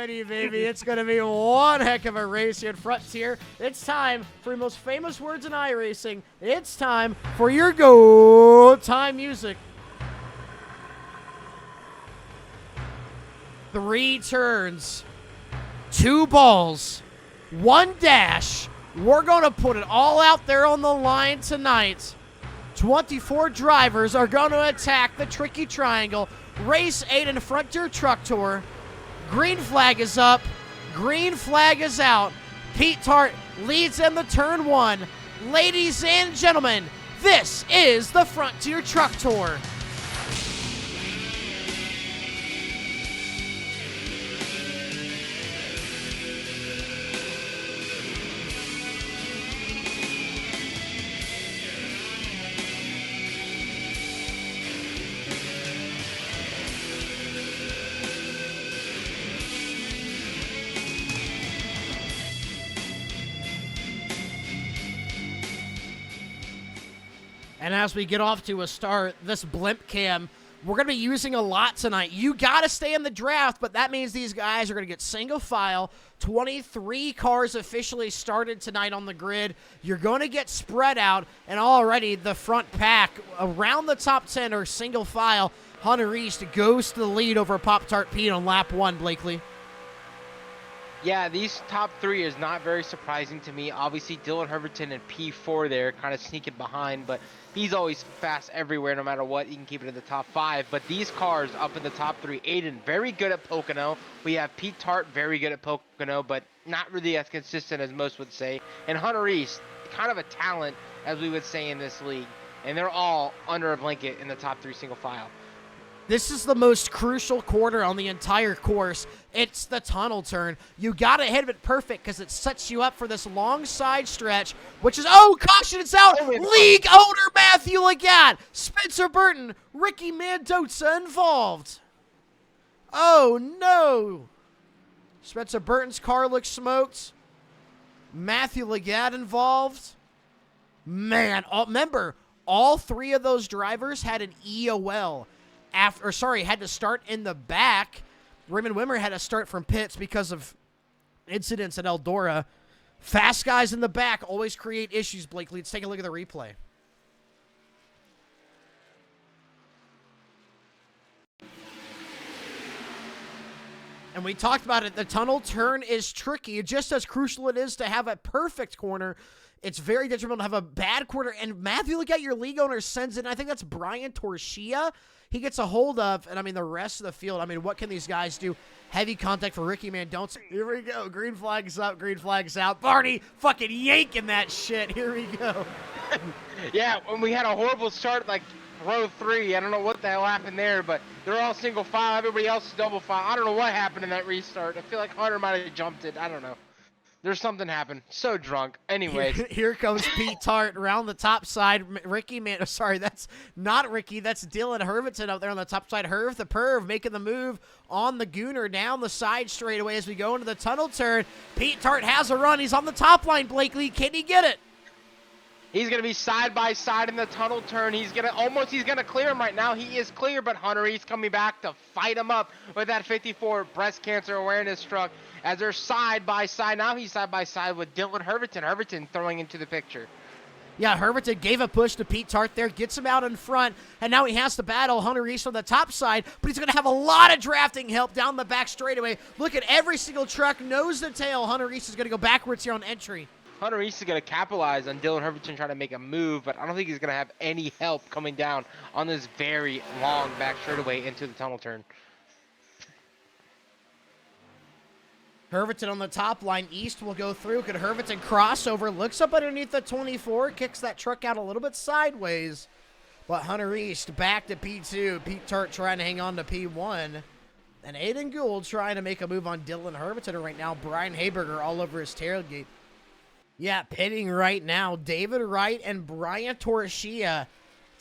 Xfinity, baby. It's going to be one heck of a race here at Frontier. It's time for your most famous words in iRacing. It's time for your go time music. 3 turns, 2 balls, 1 dash. We're going to put it all out there on the line tonight. 24 drivers are going to attack the tricky triangle. Race 8 in Frontier Truck Tour. Green flag is up. Green flag is out. Pete Tart leads in the turn 1. Ladies and gentlemen, this is the Frontier Truck Tour. And as we get off to a start, this blimp cam, we're going to be using a lot tonight. You got to stay in the draft, but that means these guys are going to get single file. 23 cars officially started tonight on the grid. You're going to get spread out, and already the front pack around the top 10 are single file. Hunter East goes to the lead over Pop-Tart Pete on lap 1, Blakely. Yeah, these top 3 is not very surprising to me. Obviously, Dylan Herberton and P4 there kind of sneaking behind, but he's always fast everywhere no matter what. You can keep it in the top 5. But these cars up in the top 3, Aiden, very good at Pocono. We have Pete Tart, very good at Pocono, but not really as consistent as most would say. And Hunter East, kind of a talent, as we would say in this league. And they're all under a blanket in the top 3 single file. This is the most crucial corner on the entire course. It's the tunnel turn. You got to hit it perfect because it sets you up for this long side stretch, which is, oh, caution, it's out. League owner Matthew Legat, Spencer Burton, Ricky Mendoza involved. Oh, no. Spencer Burton's car looks smoked. Matthew Legat involved. Man, remember, all 3 of those drivers had an EOL. Had to start in the back. Raymond Wimmer had to start from pits because of incidents at Eldora. Fast guys in the back always create issues, Blakely. Let's take a look at the replay. And we talked about it. The tunnel turn is tricky. Just as crucial it is to have a perfect corner, it's very detrimental to have a bad corner. And Matthew, look at your league owner sends in, I think that's Brian Torchia. He gets a hold of, and I mean, the rest of the field, I mean, what can these guys do? Heavy contact for Ricky Mendoza. Here we go. Green flag's up, green flag's out. Barney fucking yanking that shit. Here we go. Yeah, when we had a horrible start, like row 3, I don't know what the hell happened there, but they're all single file. Everybody else is double file. I don't know what happened in that restart. I feel like Hunter might have jumped it. I don't know. There's something happened. So drunk. Anyways. Here comes Pete Tart around the top side. Sorry, that's not Ricky. That's Dylan Herberton up there on the top side. Herv the Perv making the move on the Gooner down the side straightaway as we go into the tunnel turn. Pete Tart has a run. He's on the top line, Blakely. Can he get it? He's going to be side by side in the tunnel turn. He's going to clear him right now. He is clear, but Hunter East coming back to fight him up with that 54 breast cancer awareness truck as they're side by side. Now he's side by side with Dylan Herberton. Herberton throwing into the picture. Yeah, Herberton gave a push to Pete Tart there, gets him out in front, and now he has to battle Hunter East on the top side, but he's going to have a lot of drafting help down the back straightaway. Look at every single truck, nose to tail. Hunter East is going to go backwards here on entry. Hunter East is going to capitalize on Dylan Herberton trying to make a move, but I don't think he's going to have any help coming down on this very long back straightaway into the tunnel turn. Herberton on the top line. East will go through. Could Herberton crossover? Looks up underneath the 24. Kicks that truck out a little bit sideways. But Hunter East back to P2. Pete Tart trying to hang on to P1. And Aiden Gould trying to make a move on Dylan Herberton right now. Brian Haberger all over his tailgate. Yeah, pitting right now. David Wright and Brian Torchia.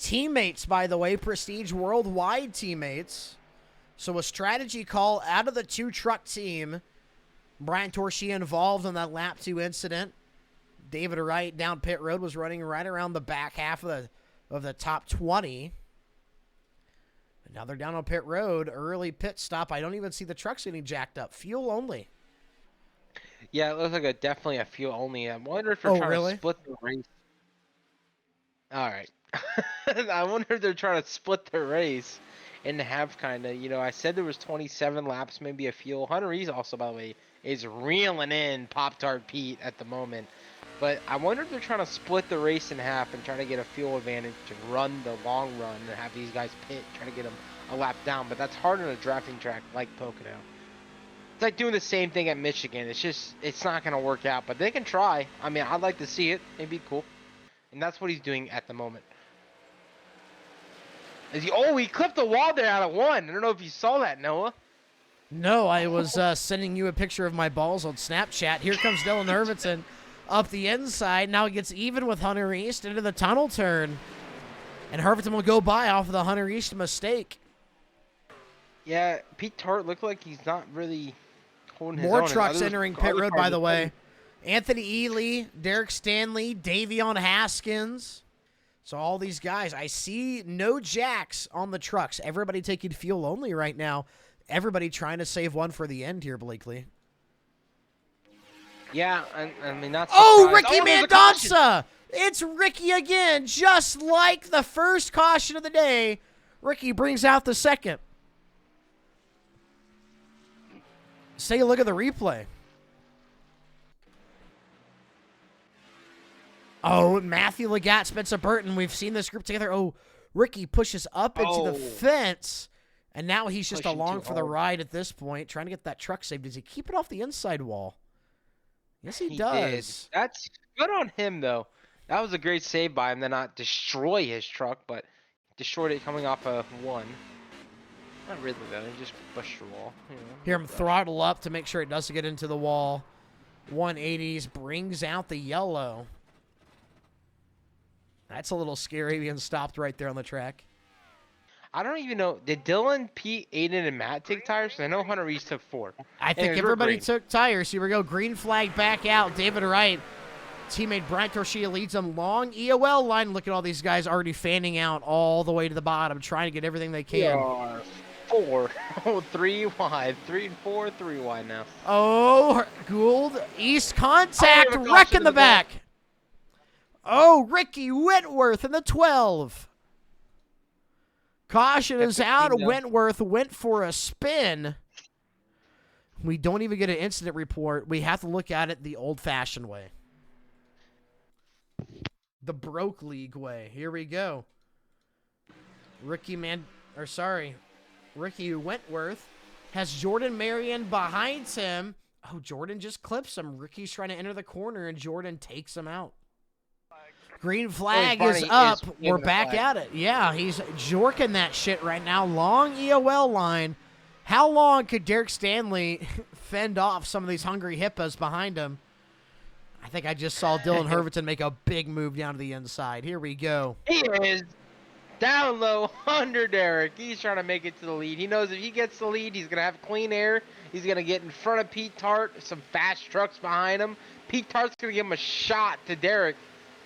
Teammates, by the way. Prestige Worldwide teammates. So a strategy call out of the 2-truck team. Brian Torchia involved in that lap 2 incident. David Wright down pit road was running right around the back half of the top 20. Now they're down on pit road. Early pit stop. I don't even see the trucks getting jacked up. Fuel only. Yeah, it looks like definitely a fuel only. I wonder if they're trying to split the race. All right. I wonder if they're trying to split the race in half, kind of. You know, I said there was 27 laps, maybe a fuel. Hunter Reese also, by the way, is reeling in Pop-Tart Pete at the moment. But I wonder if they're trying to split the race in half and trying to get a fuel advantage to run the long run and have these guys pit, trying to get them a lap down. But that's hard on a drafting track like Pocono. It's like doing the same thing at Michigan. It's not going to work out, but they can try. I mean, I'd like to see it. It'd be cool. And that's what he's doing at the moment. He clipped the wall there out of one. I don't know if you saw that, Noah. No, I was sending you a picture of my balls on Snapchat. Here comes Dylan Hermanson up the inside. Now he gets even with Hunter East into the tunnel turn. And Hermanson will go by off of the Hunter East mistake. Yeah, Pete Tart looked like he's not really holding his own. More trucks entering pit road, by the way. Anthony Ely, Derek Stanley, Davion Haskins. So all these guys. I see no jacks on the trucks. Everybody taking fuel only right now. Everybody trying to save one for the end here, Blakely. Yeah, I mean, that's... Oh, Ricky Mendonça! It's Ricky again, just like the first caution of the day. Ricky brings out the second. Say a look at the replay. Oh, Matthew Legat, Spencer Burton. We've seen this group together. Oh, Ricky pushes up into the fence, and now he's just along for the ride at this point, trying to get that truck saved. Does he keep it off the inside wall? Yes, he does. Did. That's good on him, though. That was a great save by him to not destroy his truck, but destroyed it coming off of one. Not really, though. He just pushed the wall. You know, hear him throttle up to make sure it doesn't get into the wall. 180s brings out the yellow. That's a little scary being stopped right there on the track. I don't even know. Did Dylan, Pete, Aiden, and Matt take tires? I know Hunter Reese took 4. I think everybody took tires. Here we go. Green flag back out. David Wright. Teammate Brian Torshia leads them long EOL line. Look at all these guys already fanning out all the way to the bottom, trying to get everything they can. 4. Oh, 3 wide. 3 and 4, 3 wide now. Oh, Gould. East contact. Wreck in the back. Oh, Ricky Wentworth in the 12. Caution is out. Wentworth went for a spin. We don't even get an incident report. We have to look at it the old-fashioned way. The Broke League way. Here we go. Ricky Wentworth has Jordan Marion behind him. Oh, Jordan just clips him. Ricky's trying to enter the corner, and Jordan takes him out. Green flag is up. We're back at it. Yeah, he's jorking that shit right now. Long EOL line. How long could Derek Stanley fend off some of these hungry hippos behind him? I think I just saw Dylan Hermanson make a big move down to the inside. Here we go. He is down low under Derek. He's trying to make it to the lead. He knows if he gets the lead, he's going to have clean air. He's going to get in front of Pete Tart. Some fast trucks behind him. Pete Tart's going to give him a shot to Derek.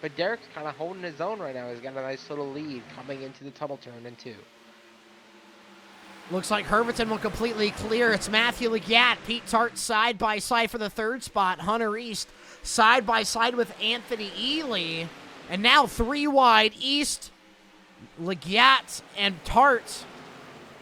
But Derek's kind of holding his own right now. He's got a nice little lead coming into the tunnel turn in 2. Looks like Hermanson will completely clear. It's Matthew Legat. Pete Tart side by side for the 3rd spot. Hunter East side by side with Anthony Ely. And now 3 wide. East, Legat, and Tart.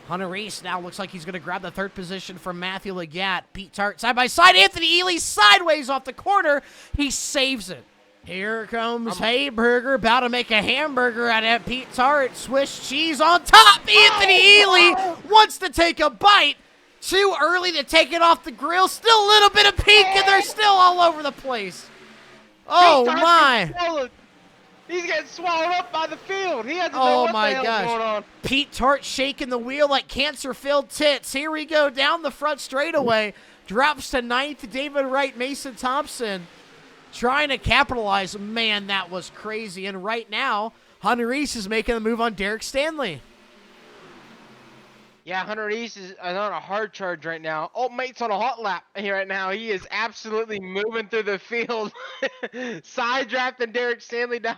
Hunter East now looks like he's going to grab the 3rd position from Matthew Legat. Pete Tart side by side. Anthony Ely sideways off the corner. He saves it. Here comes Hayberger, about to make a hamburger out of Pete Tart. Swiss cheese on top. Anthony Ely wants to take a bite. Too early to take it off the grill. Still a little bit of pink, and they're still all over the place. Oh, my. He's getting swallowed up by the field. He has to know what the hell's going on. Pete Tart shaking the wheel like cancer-filled tits. Here we go down the front straightaway. Drops to 9th. David Wright, Mason Thompson. Trying to capitalize. Man, that was crazy. And right now, Hunter East is making the move on Derek Stanley. Yeah, Hunter East is on a hard charge right now. Oh, mate's on a hot lap here right now. He is absolutely moving through the field, side drafting Derek Stanley down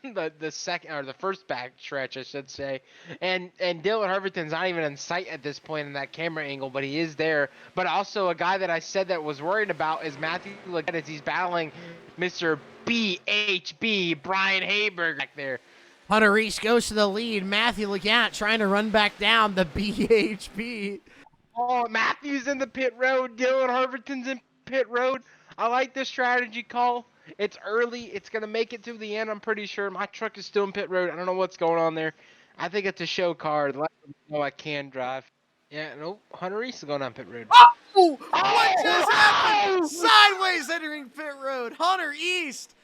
the second or the first back stretch, I should say. And Dylan Herberton's not even in sight at this point in that camera angle, but he is there. But also a guy that I said that was worried about is Matthew Leggett as he's battling Mr. BHB Brian Hayberger back there. Hunter Reese goes to the lead. Matthew Leggett trying to run back down the BHB. Oh, Matthews in the pit road. Dylan Herberton's in pit road. I like this strategy call. It's early. It's going to make it to the end, I'm pretty sure. My truck is still in pit road. I don't know what's going on there. I think it's a show car. Let them know I can drive. Yeah, nope. Hunter Reese is going on pit road. Oh! What just happened? Sideways entering pit road. Hunter East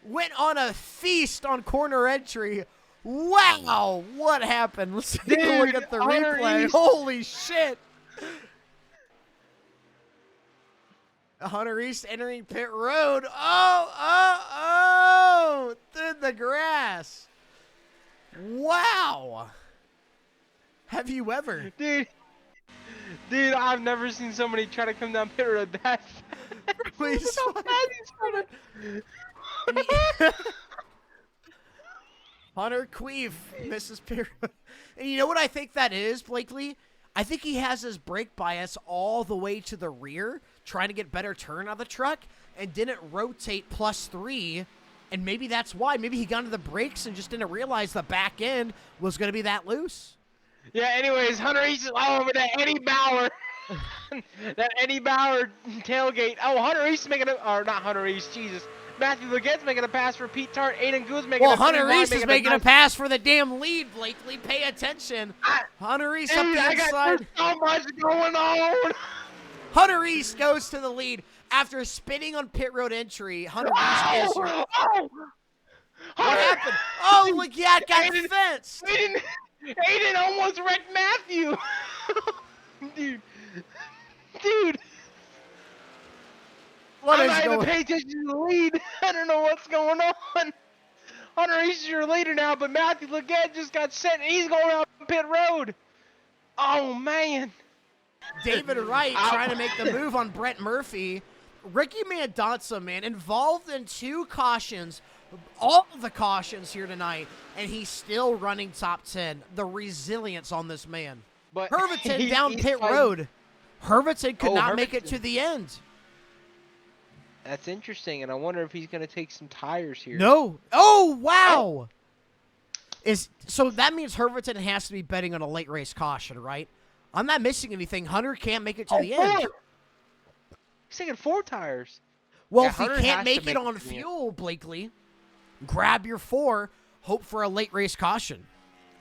went on a feast on corner entry. Wow, what happened? Let's take a look at the Hunter replay. East. Holy shit. Hunter East entering pit road. Oh, through the grass. Wow. Have you ever? Dude, I've never seen somebody try to come down pit road that fast. Please. So fast he's coming. Hunter Queef misses pit road. And you know what I think that is, Blakely? I think he has his brake bias all the way to the rear, trying to get better turn on the truck, and didn't rotate +3. And maybe that's why. Maybe he got into the brakes and just didn't realize the back end was going to be that loose. Yeah, anyways, Hunter East is all over that Eddie Bauer. That Eddie Bauer tailgate. Oh, Hunter East is making or not Hunter East, Jesus. Matthew Leggett's making a pass for Pete Tart. Aiden Goose making a pass. Well, Hunter East is making a pass for the damn lead, Blakely. Pay attention. Hunter East up the inside. So much going on. Hunter East goes to the lead after spinning on pit road entry. Hunter East is your... What happened? Oh, Leggett got fenced. Aiden almost wrecked Matthew. Dude. I'm not even paying attention to the lead. I don't know what's going on. Hunter East is your leader now, but Matthew Leggett just got sent, and he's going out pit road. Oh, man. David Wright trying to make the move on Brett Murphy. Ricky Mendonça, man, involved in 2 cautions, all of the cautions here tonight, and he's still running top 10. The resilience on this man. But Herberton down pit road. Herberton could not make it Herberton. to the end. That's interesting, and I wonder if he's going to take some tires here. No. Oh, wow. So that means Herberton has to be betting on a late race caution, right? I'm not missing anything. Hunter can't make it to the end. He's taking 4 tires. Well, Yeah, if he Hunter can't has make to it make on it to the end. fuel, Blakely, grab your 4, hope for a late race caution.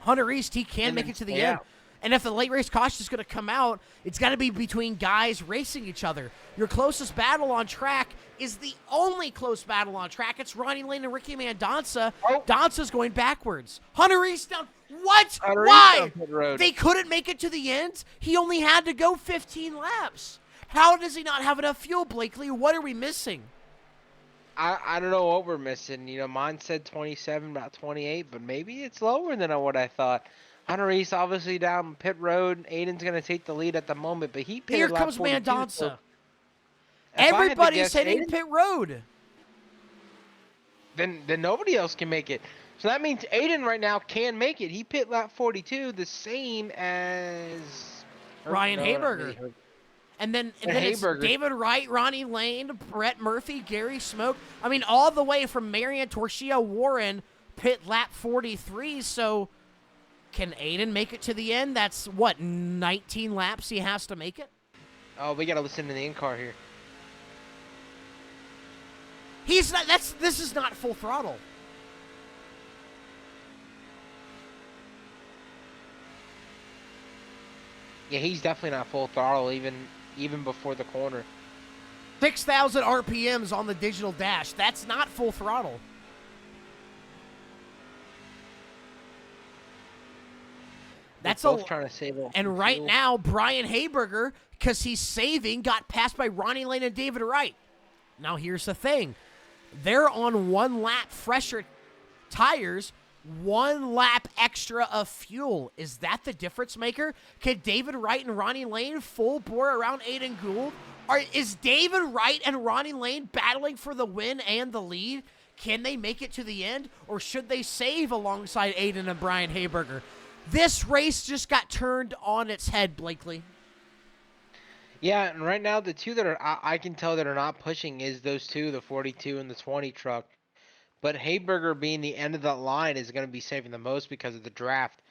Hunter East, he can And make then it to the stay end. out. And if the late race caution is going to come out, it's got to be between guys racing each other. Your closest battle on track is the only close battle on track. It's Ronnie Lane and Ricky Mendonça. Oh. Donsa's going backwards. Hunter East down. What? Hunter East Why? down pit road. They couldn't make it to the end? He only had to go 15 laps. How does he not have enough fuel, Blakely? What are we missing? I don't know what we're missing. You know, mine said 27, about 28, but maybe it's lower than what I thought. Hunter East obviously down pit road. Aiden's going to take the lead at the moment, but he pitted Here lap comes 42, Mendonça. so if I had to Everybody's guess, hitting Aiden, pit road. then nobody else can make it. So that means Aiden right now can make it. He pit lap 42, the same as Ryan Hayberger. And then it's Hayberger. David Wright, Ronnie Lane, Brett Murphy, Gary Smoke. I mean, all the way from Marion, Torchia, Warren, pit lap 43. So can Aiden make it to the end? That's, what, 19 laps he has to make it? Oh, we got to listen to the in-car here. He's not, this is not full throttle. Yeah, he's definitely not full throttle even before the corner. 6,000 RPMs on the digital dash. That's not full throttle. That's both trying to save a And right fuel. now, Brian Hayberger, because he's saving, got passed by Ronnie Lane and David Wright. Now, here's the thing. They're on 1 lap fresher tires. 1 lap extra of fuel. Is that the difference maker? Can David Wright and Ronnie Lane full bore around Aiden Gould? Or is David Wright and Ronnie Lane battling for the win and the lead? Can they make it to the end, or should they save alongside Aiden and Brian Hayberger? This race just got turned on its head, Blakely. Yeah, and right now the two that are I can tell that are not pushing is those two, the 42 and the 20 truck. But Hayberger being the end of that line is going to be saving the most because of the draft.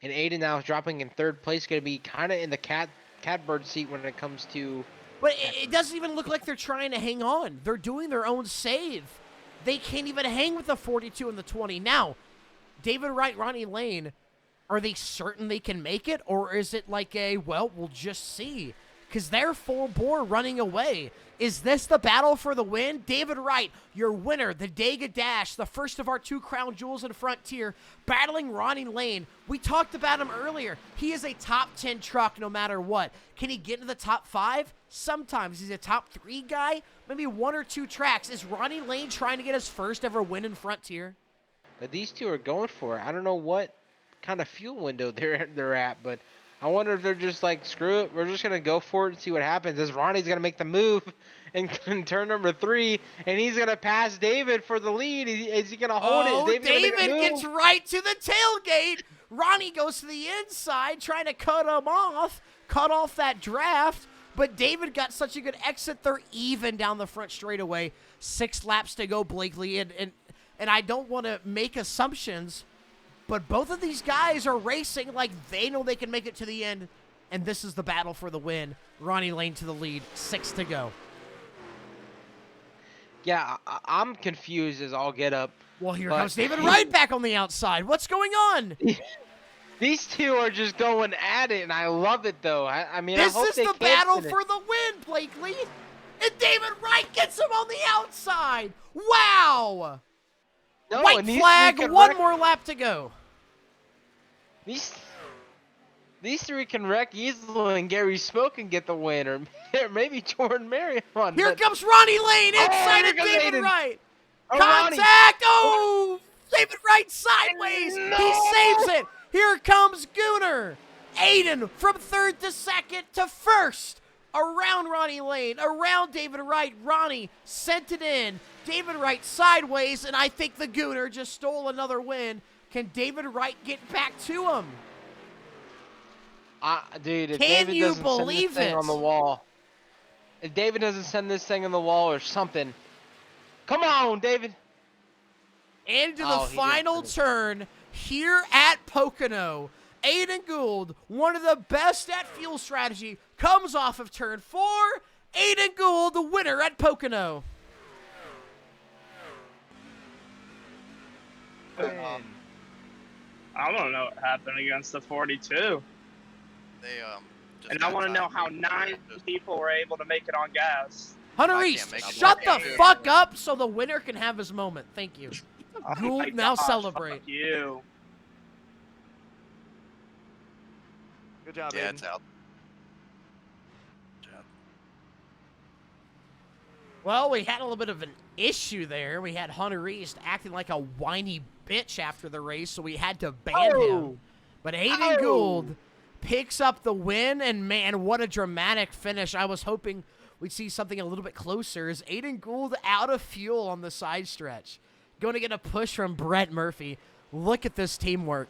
And Aiden now is dropping in 3rd place, going to be kind of in the catbird seat when it comes to. But it doesn't even look like they're trying to hang on. They're doing their own save. They can't even hang with the 42 and the 20. Now, David Wright, Ronnie Lane, are they certain they can make it? Or is it like well, we'll just see? Because they're full bore running away. Is this the battle for the win? David Wright, your winner, the Dega Dash, the first of our 2 crown jewels in Frontier, battling Ronnie Lane. We talked about him earlier. He is a top 10 truck no matter what. Can he get into the top 5? Sometimes. He's a top 3 guy, maybe 1 or 2 tracks. Is Ronnie Lane trying to get his first ever win in Frontier? But these two are going for it. I don't know what kind of fuel window they're at, but I wonder if they're just like, screw it, we're just going to go for it and see what happens. As Ronnie's going to make the move in turn number 3, and he's going to pass David for the lead. Is he going to hold it? David gets right to the tailgate. Ronnie goes to the inside, trying to cut off that draft. But David got such a good exit. They're even down the front straightaway. 6 laps to go, Blakely. And I don't want to make assumptions, but both of these guys are racing like they know they can make it to the end, and this is the battle for the win. Ronnie Lane to the lead, 6 to go. Yeah, I'm confused as all get up. Well, here comes David Wright back on the outside. What's going on? These two are just going at it, and I love it, though. I mean, this I hope is they the can't battle finish. for the win, Blakely. And David Wright gets him on the outside. Wow. No, White and these flag, three can 1 wreck- more lap to go. These 3 can wreck easily, and Gary Smoke can get the win, or maybe Jordan Marion. Here comes Ronnie Lane inside of here comes David Aiden. Wright. Oh, Ronnie. Contact! Oh! David Wright sideways. No! He saves it. Here comes Gooner. Aiden from 3rd to 2nd to 1st. Around Ronnie Lane, around David Wright. Ronnie sent it in. David Wright sideways, and I think the Gooner just stole another win. Can David Wright get back to him? Dude, if Can David you doesn't send believe this thing it? on the wall, if David doesn't send this thing on the wall or something, come on, David. Into the Oh, he didn't final finish. turn here at Pocono. Aiden Gould, one of the best at fuel strategy, comes off of turn 4. Aiden Gould, the winner at Pocono. I don't know what happened against the 42. They just And I got want to know tired. how 9 people were able to make it on gas. Hunter I East, can't make it shut work. the fuck up so the winner can have his moment. Thank you. Oh Gould my now gosh, celebrate. Fuck you. Good job, Yeah, Aiden. it's out. Well, we had a little bit of an issue there. We had Hunter East acting like a whiny bitch after the race, so we had to ban him. But Aiden Gould picks up the win, and man, what a dramatic finish. I was hoping we'd see something a little bit closer. Is Aiden Gould out of fuel on the side stretch? Going to get a push from Brett Murphy. Look at this teamwork.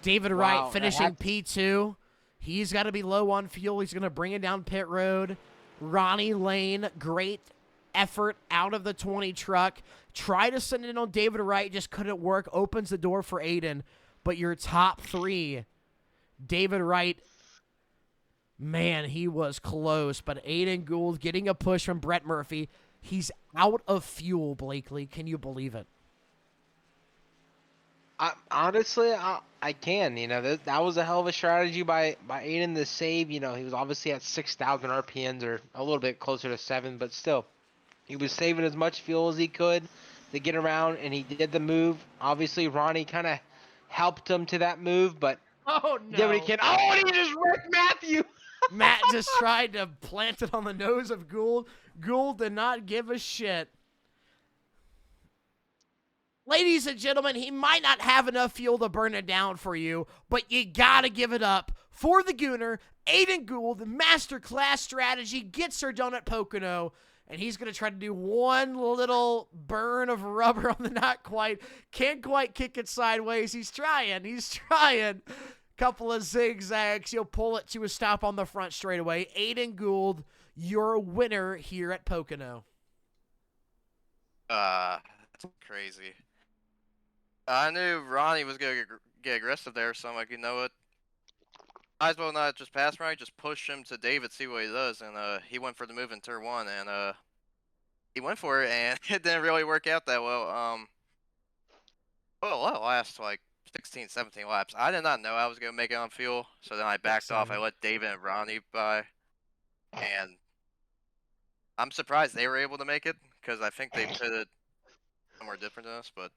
David Wright Wow, finishing P2. He's got to be low on fuel. He's going to bring it down pit road. Ronnie Lane, great effort out of the 20 truck. Try to send it on David Wright, just couldn't work. Opens the door for Aiden. But your top 3, David Wright, man, he was close. But Aiden Gould getting a push from Brett Murphy. He's out of fuel, Blakely. Can you believe it? Honestly, I can. You know, that was a hell of a strategy by Aiden to save. You know, he was obviously at 6,000 RPMs or a little bit closer to 7, but still, he was saving as much fuel as he could to get around, and he did the move. Obviously, Ronnie kind of helped him to that move, but Oh, did what he can. Oh, and he just wrecked Matthew. Matt just tried to plant it on the nose of Gould. Gould did not give a shit. Ladies and gentlemen, he might not have enough fuel to burn it down for you, but you gotta give it up for the Gooner. Aiden Gould, the masterclass strategy, gets her done at Pocono, and he's going to try to do one little burn of rubber on the not quite. Can't quite kick it sideways. He's trying. Couple of zigzags. He'll pull it to a stop on the front straightaway. Aiden Gould, your winner here at Pocono. That's crazy. I knew Ronnie was gonna get aggressive there, so I'm like, you know what? Might as well not just pass Ronnie, just push him to David, see what he does, and he went for the move in turn 1, and he went for it, and it didn't really work out that well. Well, it last like 16, 17 laps. I did not know I was gonna make it on fuel, so then I backed off. I let David and Ronnie by, and I'm surprised they were able to make it because I think they pitted somewhere different than us, but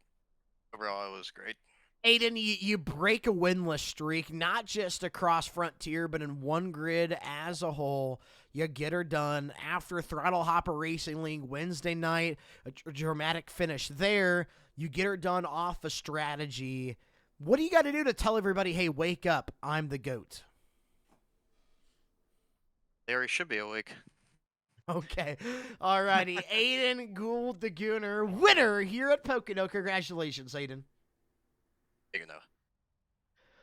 overall it was great. Aiden, you break a winless streak, not just across Frontier, but in one grid as a whole. You get her done after Throttle Hopper Racing League Wednesday night, a dramatic finish there. You get her done off a strategy. What do you got to do to tell everybody, hey, wake up, I'm the GOAT? There he should be awake. Okay. All righty. Aiden Gould, the Gooner, winner here at Pocono. Congratulations, Aiden. You know.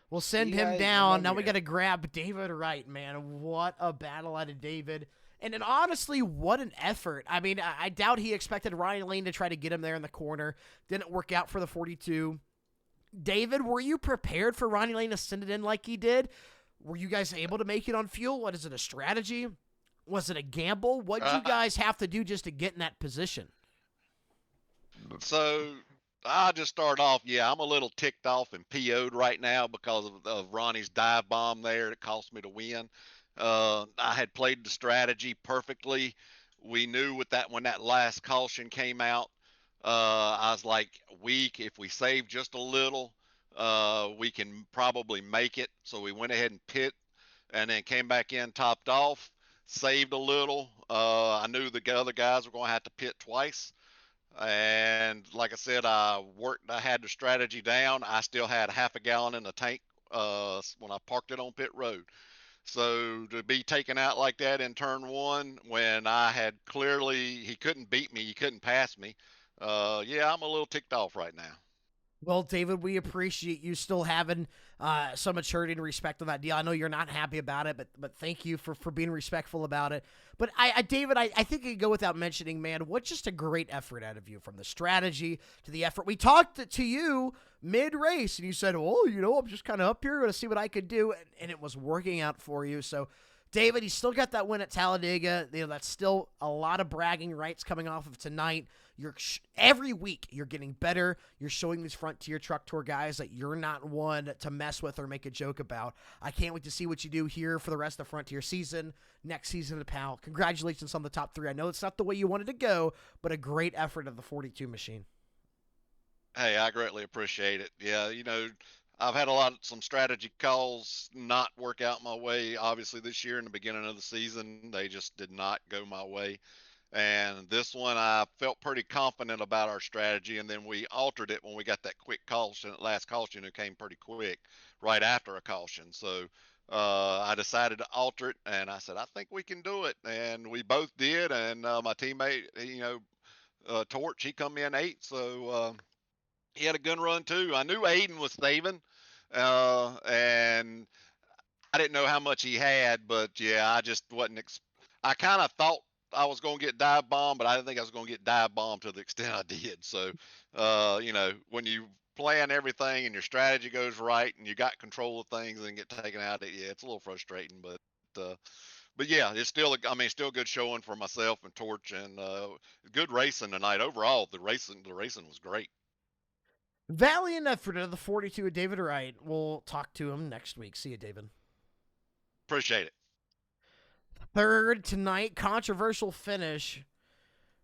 We'll send You him guys down. Now remember we got to grab David Wright, man. What a battle out of David. And then honestly, what an effort. I mean, I doubt he expected Ryan Lane to try to get him there in the corner. Didn't work out for the 42. David, were you prepared for Ronnie Lane to send it in like he did? Were you guys able to make it on fuel? What is it, a strategy? Was it a gamble? What did you guys have to do just to get in that position? So I just start off, I'm a little ticked off and PO'd right now because of Ronnie's dive bomb there. It cost me to win. I had played the strategy perfectly. We knew when that last caution came out, I was like, if we save just a little, we can probably make it. So we went ahead and pit and then came back in, topped off, saved a little. I knew the other guys were going to have to pit twice. And like I said, I had the strategy down. I still had half a gallon in the tank when I parked it on pit road. So to be taken out like that in turn 1 when I had he couldn't beat me, he couldn't pass me. I'm a little ticked off right now. Well, David, we appreciate you still having some maturity and respect on that deal. I know you're not happy about it, but thank you for being respectful about it. But David, I think it could go without mentioning, man, what just a great effort out of you, from the strategy to the effort. We talked to you mid-race, and you said, I'm just kind of up here going to see what I could do, and it was working out for you. So, David, he still got that win at Talladega. That's still a lot of bragging rights coming off of tonight. Every week you're getting better. You're showing these Frontier Truck Tour guys that you're not one to mess with or make a joke about. I can't wait to see what you do here for the rest of the Frontier season, next season at PAL. Congratulations on the top 3. I know it's not the way you wanted to go, but a great effort of the 42 machine. Hey, I greatly appreciate it. Yeah, I've had some strategy calls not work out my way. Obviously, this year in the beginning of the season, they just did not go my way. And this one, I felt pretty confident about our strategy, and then we altered it when we got that quick caution, last caution, who came pretty quick right after a caution. So I decided to alter it, and I said, I think we can do it. And we both did, and my teammate, Torch, he come in 8th, so he had a good run too. I knew Aiden was saving, and I didn't know how much he had, but I just wasn't. I kind of thought I was going to get dive bomb, but I didn't think I was going to get dive bomb to the extent I did. So, when you plan everything and your strategy goes right and you got control of things and get taken out, it's a little frustrating, but it's still, still good showing for myself and Torch, and good racing tonight. Overall, the racing was great. Valiant effort of the 42 of David Wright. We'll talk to him next week. See you, David. Appreciate it. Third tonight, controversial finish.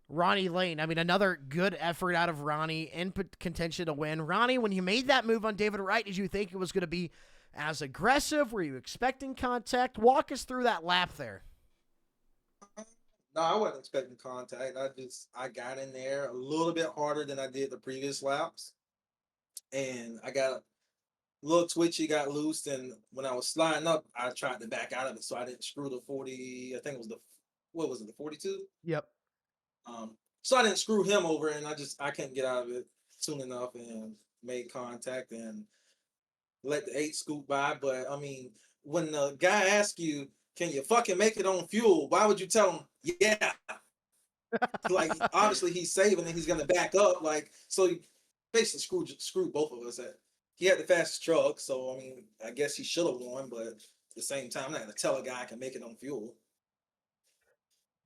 Ronnie Lane. Another good effort out of Ronnie in contention to win. Ronnie, when you made that move on David Wright, did you think it was going to be as aggressive? Were you expecting contact? Walk us through that lap there. No, I wasn't expecting contact. I got in there a little bit harder than I did the previous laps, and I got a little twitchy, got loose, and when I was sliding up, I tried to back out of it so I didn't screw the 40. I think it was the what was it, the 42? Yep. So I didn't screw him over, and I couldn't get out of it soon enough and made contact and let the 8 scoot by. But I mean, when the guy asks you, "Can you fucking make it on fuel?" Why would you tell him, "Yeah"? Like obviously he's saving and he's gonna back up. Like so, he basically screwed both of us. He had the fastest truck, so I mean, I guess he should have won. But at the same time, I'm not gonna tell a guy I can make it on fuel.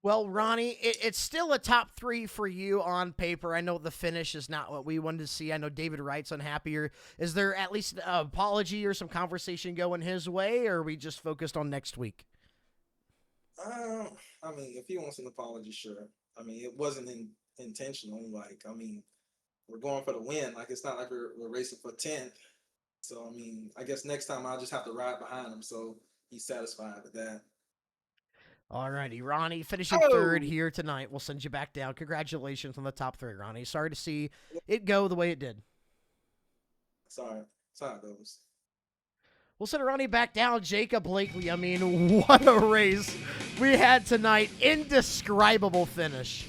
Well, Ronnie, it's still a top 3 for you on paper. I know the finish is not what we wanted to see. I know David Wright's unhappier. Is there at least an apology or some conversation going his way, or are we just focused on next week? I mean, if he wants an apology, sure. I mean, it wasn't intentional. Like, I mean, we're going for the win. Like, it's not like we're racing for 10th. So, I mean, I guess next time I'll just have to ride behind him so he's satisfied with that. All righty, Ronnie, finishing third here tonight. We'll send you back down. Congratulations on the top 3, Ronnie. Sorry to see it go the way it did. Sorry. That's how it goes. We'll send Ronnie back down. Jacob Blakely, I mean, what a race we had tonight. Indescribable finish.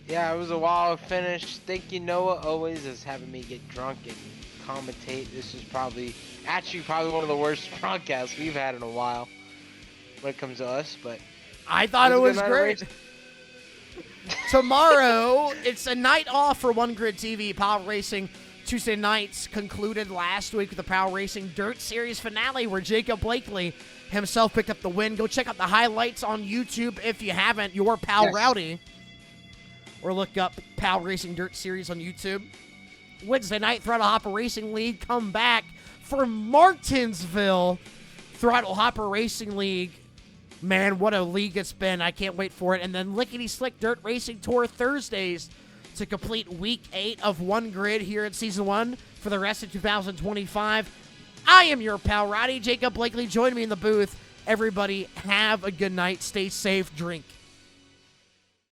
Yeah, it was a wild finish. Thank you, Noah, always, is having me get drunk and commentate. This is probably one of the worst broadcasts we've had in a while when it comes to us, but I thought it was great. Tomorrow, it's a night off for One Grid TV. Power Racing Tuesday nights concluded last week with the Power Racing Dirt Series finale where Jacob Blakely himself picked up the win. Go check out the highlights on YouTube if you haven't. Your pal Rowdy. Or look up Power Racing Dirt Series on YouTube. Wednesday night, Throttle Hopper Racing League come back for Martinsville. Throttle Hopper Racing League. Man, what a league it's been. I can't wait for it. And then Lickety Slick Dirt Racing Tour Thursdays to complete Week 8 of One Grid here in Season 1 for the rest of 2025. I am your pal, Roddy. Jacob Blakely, join me in the booth. Everybody, have a good night. Stay safe. Drink.